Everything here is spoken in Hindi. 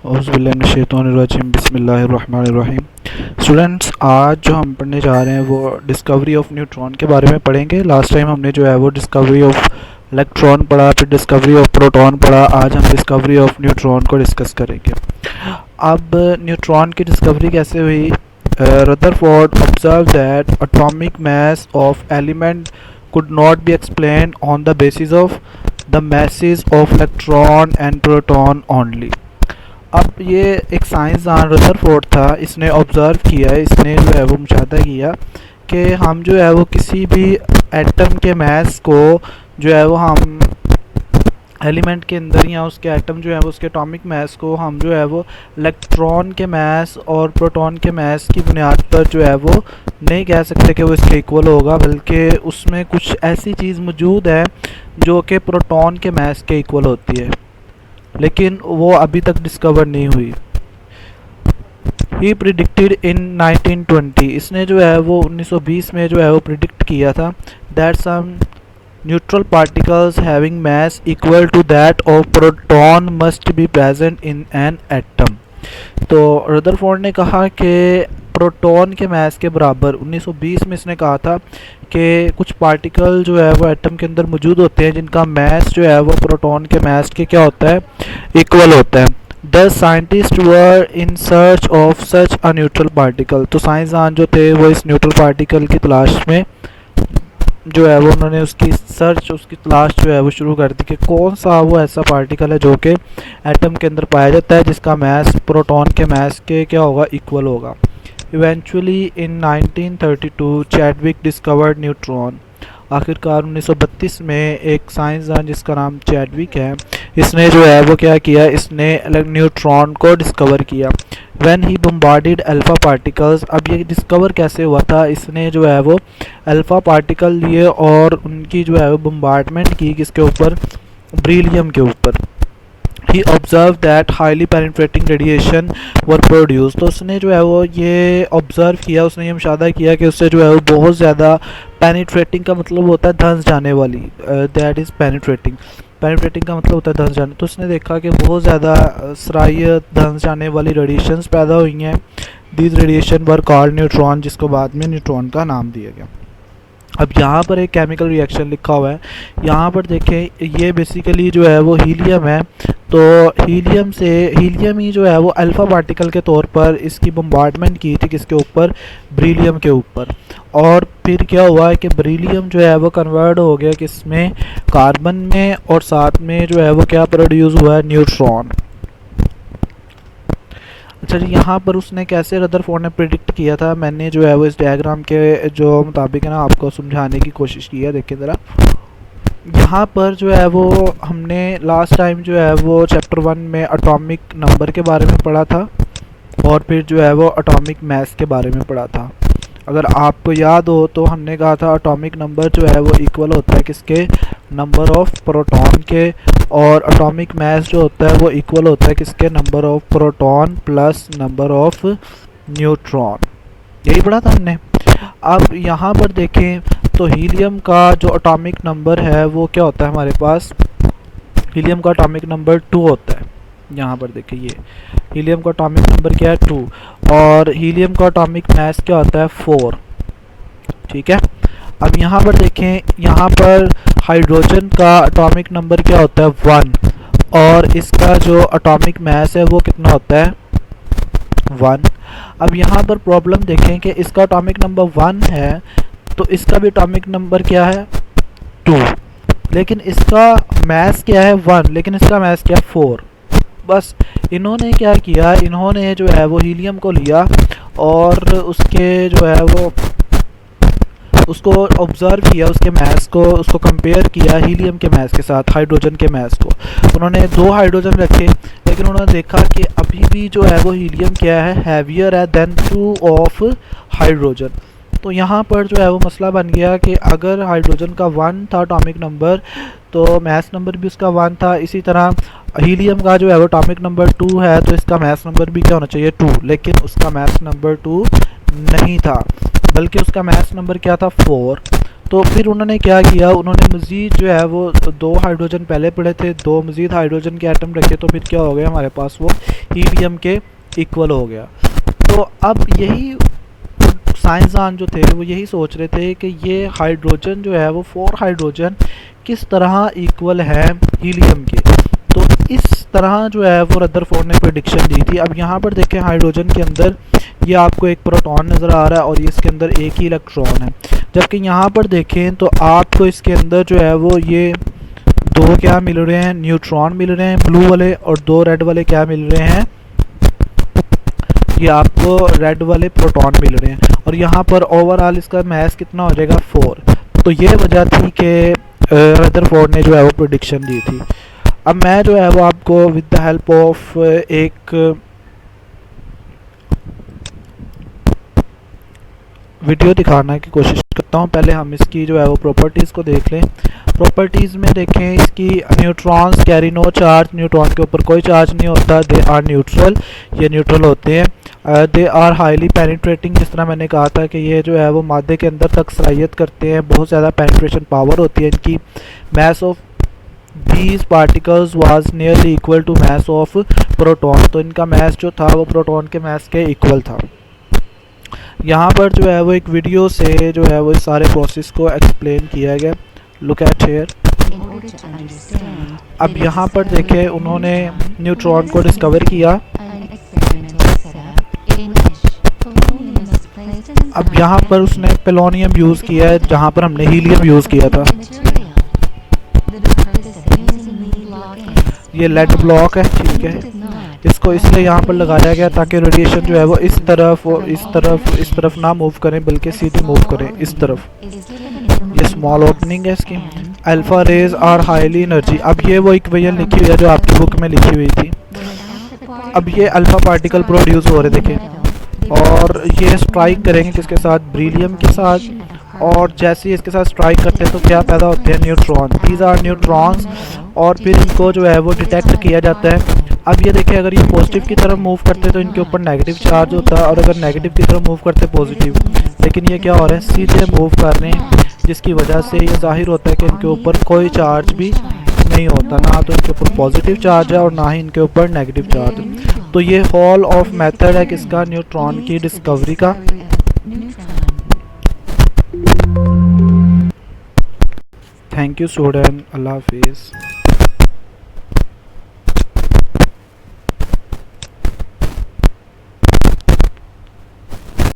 औज़ुबिल्लाहिमिनश्शैतानिर्रजीम बिस्मिल्लाहिर्रहमानिर्रहीम। स्टूडेंट्स, आज जो हम पढ़ने जा रहे हैं वो डिस्कवरी ऑफ न्यूट्रॉन के बारे में पढ़ेंगे। लास्ट टाइम हमने जो है वो डिस्कवरी ऑफ इलेक्ट्रॉन पढ़ा, फिर डिस्कवरी ऑफ प्रोटॉन पढ़ा। आज हम डिस्कवरी ऑफ न्यूट्रॉन को डिस्कस करेंगे। अब न्यूट्रॉन की डिस्कवरी कैसे हुई? Rutherford observe that atomic mass of element could not be explained on the basis of the masses of electron and proton only। अब ये एक साइंसदान रदरफोर्ड था, इसने ऑब्ज़र्व किया, इसने जो है वो मुशाहिदा किया कि हम जो है वो किसी भी एटम के मास को जो है वो हम एलिमेंट के अंदर या उसके एटम जो है वो उसके एटॉमिक मास को हम जो है वो इलेक्ट्रॉन के मास और प्रोटॉन के मास की बुनियाद पर जो है वो नहीं कह सकते कि वो इसके इक्वल होगा, बल्कि उसमें कुछ ऐसी चीज़ मौजूद है जो कि प्रोटॉन के मास के इक्वल होती है, लेकिन वो अभी तक डिस्कवर नहीं हुई। ही प्रिडिक्टेड इन 1920, इसने जो है वो 1920 में जो है वो प्रिडिक्ट किया था that some neutral particles having mass equal to that of proton must be present in an atom। तो रदरफोर्ड ने कहा कि प्रोटॉन के मास के बराबर 1920 में इसने कहा था कि कुछ पार्टिकल जो है वो एटम के अंदर मौजूद होते हैं जिनका मास जो है वो प्रोटॉन के मास के क्या होता है, इक्वल होता है। The scientist were in search of such a neutral particle, तो साइंसदान जो थे वो इस न्यूट्रल पार्टिकल की तलाश में जो है वो उन्होंने उसकी तलाश जो है वो शुरू कर दी कि कौन सा वो ऐसा पार्टिकल है जो कि एटम के अंदर पाया जाता है जिसका मास प्रोटॉन के मास के क्या होगा, इक्वल होगा। Eventually in 1932 Chadwick discovered neutron. आखिरकार 1932 में एक साइंसदान जिसका नाम चैडविक है, इसने जो है वो क्या किया, इसने न्यूट्रॉन को डिस्कवर किया। When he bombarded alpha particles, अब ये डिस्कवर कैसे हुआ था, इसने जो है वो अल्फ़ा पार्टिकल लिए और उनकी जो है वो बम्बार्डमेंट की किसके ऊपर, ब्रिलियम के ऊपर। He observe that highly penetrating radiation were produce, तो उसने जो है वो ये ऑब्ज़र्व किया, उसने ये मुशाहिदा किया कि उससे जो है वो बहुत ज़्यादा पेनिट्रेटिंग का मतलब होता है धंस जाने वाली, दैट इज़ पेनिट्रेटिंग का मतलब होता है धंस जाने। तो उसने देखा कि बहुत ज़्यादा सराहियत धंस जाने वाली रेडिएशंस पैदा हुई हैं। These radiation were called neutron, जिसको बाद में न्यूट्रॉन का नाम दिया गया। अब यहाँ पर एक केमिकल रिएक्शन लिखा हुआ है, यहाँ पर देखें, ये बेसिकली जो है वो हीलियम है। तो हीलियम ही जो है वो अल्फ़ा पार्टिकल के तौर पर इसकी बम्बार्डमेंट की थी किसके ऊपर, ब्रिलियम के ऊपर। और फिर क्या हुआ है कि ब्रिलियम जो है वो कन्वर्ट हो गया किसमें, कार्बन में, और साथ में जो है वो क्या प्रोड्यूस हुआ है, न्यूट्रॉन। अच्छा जी, यहाँ पर उसने कैसे रदरफोर्ड ने प्रिडिक्ट किया था, मैंने जो है वो इस डायग्राम के जो मुताबिक है ना आपको समझाने की कोशिश की है। देखिए ज़रा, यहाँ पर जो है वो हमने लास्ट टाइम जो है वो चैप्टर 1 में एटॉमिक नंबर के बारे में पढ़ा था और फिर जो है वो एटॉमिक मास के बारे में पढ़ा था। अगर आपको याद हो तो हमने कहा था एटॉमिक नंबर जो है वो इक्वल होता है किसके, नंबर ऑफ प्रोटॉन के, और एटॉमिक मास जो होता है वो इक्वल होता है किसके, number of proton plus number of neutron. यही पढ़ा था हमने। अब यहाँ पर देखें तो हीलियम का जो एटॉमिक नंबर है वो क्या होता है हमारे पास, हीलियम का एटॉमिक नंबर 2 होता है। यहाँ पर देखिए, ये हीलियम का एटॉमिक नंबर क्या है, 2, और हीलियम का एटॉमिक मास क्या होता है, 4। ठीक है। अब यहाँ पर देखें, यहाँ पर हाइड्रोजन का एटॉमिक नंबर क्या होता है, 1, और इसका जो एटॉमिक मास है वो कितना होता है, 1। अब यहाँ पर प्रॉब्लम देखें कि इसका एटॉमिक नंबर 1 है तो इसका भी एटॉमिक नंबर क्या है, 2, लेकिन इसका मास क्या है, 1, लेकिन इसका मास क्या है, 4। बस इन्होंने क्या किया, इन्होंने जो है वो हीलियम को लिया और उसके जो है वो उसको ऑब्ज़र्व किया, उसके मास को उसको कंपेयर किया हीलियम के मास के साथ, हाइड्रोजन के मास को। उन्होंने 2 हाइड्रोजन रखे, लेकिन उन्होंने देखा कि अभी भी जो है वो हीलियम क्या है, हैवियर है देन 2 ऑफ हाइड्रोजन। तो यहाँ पर जो है वो मसला बन गया कि अगर हाइड्रोजन का 1 था एटॉमिक नंबर तो मास नंबर भी उसका 1 था, इसी तरह हीलियम का जो है वो एटॉमिक नंबर 2 है तो इसका मास नंबर भी क्या होना चाहिए, 2, लेकिन उसका मास नंबर 2 नहीं था, बल्कि उसका मास नंबर क्या था, 4। तो फिर उन्होंने क्या किया, उन्होंने मज़ीद जो है वो 2 हाइड्रोजन पहले पड़े थे, 2 मज़ीद हाइड्रोजन के एटम रखे, तो फिर क्या हो गया हमारे पास, वो हीलियम के इक्वल हो गया। तो अब यही साइंसदान जो थे वो यही सोच रहे थे कि ये हाइड्रोजन जो है वो 4 हाइड्रोजन किस तरह इक्वल है हीलियम के। तो इस तरह जो है वो रदरफोर्ड ने प्रेडिक्शन दी थी। अब यहाँ पर देखें हाइड्रोजन के अंदर ये आपको एक प्रोटॉन नज़र आ रहा है और इसके अंदर एक ही इलेक्ट्रॉन है, जबकि यहाँ पर देखें तो आपको इसके अंदर जो है वो ये 2 क्या मिल रहे हैं, न्यूट्रॉन मिल रहे हैं ब्लू वाले, और 2 रेड वाले क्या मिल रहे हैं, ये आपको रेड वाले प्रोटॉन मिल रहे हैं। और यहाँ पर ओवरऑल इसका मास कितना हो जाएगा, 4। तो ये वजह थी कि रदरफोर्ड ने जो है वो प्रेडिक्शन दी थी। अब मैं जो है वो आपको विद द हेल्प ऑफ एक वीडियो दिखाने की कोशिश करता हूँ। पहले हम इसकी जो है वो प्रॉपर्टीज़ को देख लें। प्रॉपर्टीज़ में देखें इसकी, neutrons carry no charge, neutron के ऊपर कोई चार्ज नहीं होता, दे आर न्यूट्रल, ये न्यूट्रल होते हैं। दे आर हाईली पेनिट्रेटिंग, जिस तरह मैंने कहा था कि ये जो है वो मादे के अंदर तक सराहियत करते हैं, बहुत ज़्यादा पेनिट्रेशन पावर होती है इनकी। Mass of these particles was nearly equal to mass of proton, तो इनका मास जो था वो प्रोटॉन के मास के इक्वल था। यहाँ पर जो है वो एक वीडियो से जो है वो इस सारे प्रोसेस को एक्सप्लेन किया गया। Look at here. अब यहाँ पर देखें उन्होंने न्यूट्रॉन को डिस्कवर किया। अब यहाँ पर उसने पोलोनियम यूज़ किया है जहाँ पर हमने हीलियम यूज़ किया था। ये लेड ब्लॉक है, ठीक है। इसको इसलिए यहाँ पर लगाया गया ताकि रेडिएशन जो है वो इस तरफ और इस तरफ ना मूव करें, बल्कि सीधे मूव करें इस तरफ। ये स्मॉल ओपनिंग है इसकी। Alpha rays are highly energy. अब ये वो इक्वेशन लिखी हुई है जो आपकी बुक में लिखी हुई थी। अब ये अल्फा पार्टिकल प्रोड्यूस हो रहे देखें, और ये स्ट्राइक करेंगे किसके साथ, ब्रिलियम के साथ, और जैसे ही इसके साथ स्ट्राइक करते हैं तो क्या पैदा होते हैं, न्यूट्रॉन। दीज आर न्यूट्रॉन्स, और फिर इनको जो है वो डिटेक्ट किया जाता है। अब ये देखें अगर ये पॉजिटिव की तरफ मूव करते तो इनके ऊपर नेगेटिव चार्ज होता है, और अगर नेगेटिव की तरफ मूव करते पॉजिटिव, लेकिन ये क्या हो रहा है, सीधे मूव कर रहे हैं, जिसकी वजह से ये जाहिर होता है कि इनके ऊपर कोई चार्ज भी नहीं होता, ना तो इनके ऊपर पॉजिटिव चार्ज है और ना ही इनके ऊपर नेगेटिव चार्ज। तो ये होल ऑफ मेथड है किसका, न्यूट्रॉन की डिस्कवरी का। थैंक यू स्टूडेंट, अल्लाह हाफिज़।